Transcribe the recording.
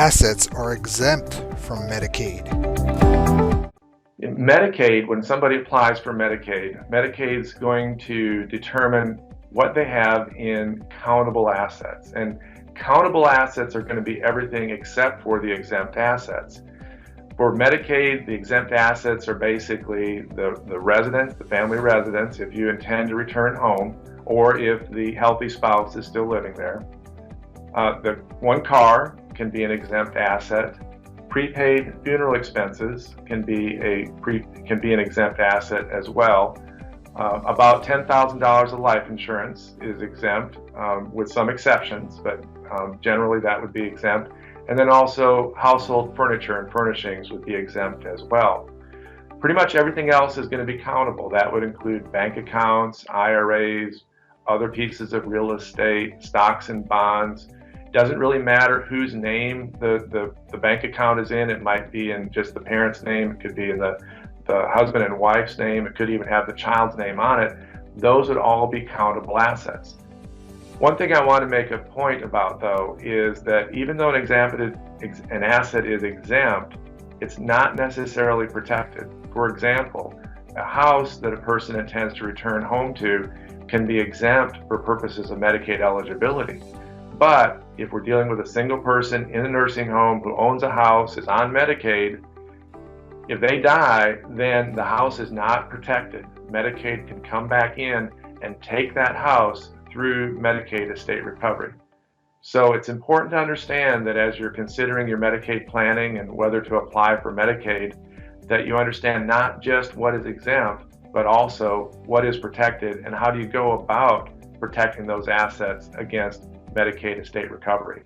assets are exempt from Medicaid? In Medicaid, when somebody applies for Medicaid, Medicaid's going to determine what they have in countable assets. And countable assets are going to be everything except for the exempt assets. For Medicaid, the exempt assets are basically the residence, the family residence, if you intend to return home, or if the healthy spouse is still living there. The one car can be an exempt asset. Prepaid funeral expenses can be an exempt asset as well. About $10,000 of life insurance is exempt, with some exceptions, but generally that would be exempt. And then also household furniture and furnishings would be exempt as well. Pretty much everything else is going to be countable. That would include bank accounts, IRAs, other pieces of real estate, stocks and bonds. It doesn't really matter whose name the bank account is in. It might be in just the parent's name. It could be in the husband and wife's name. It could even have the child's name on it. Those would all be countable assets. One thing I want to make a point about, though, is that even though an asset is exempt, it's not necessarily protected. For example, a house that a person intends to return home to can be exempt for purposes of Medicaid eligibility. But if we're dealing with a single person in a nursing home who owns a house, is on Medicaid, if they die, then the house is not protected. Medicaid can come back in and take that house through Medicaid estate recovery. So it's important to understand that as you're considering your Medicaid planning and whether to apply for Medicaid, that you understand not just what is exempt, but also what is protected and how do you go about protecting those assets against Medicaid estate recovery.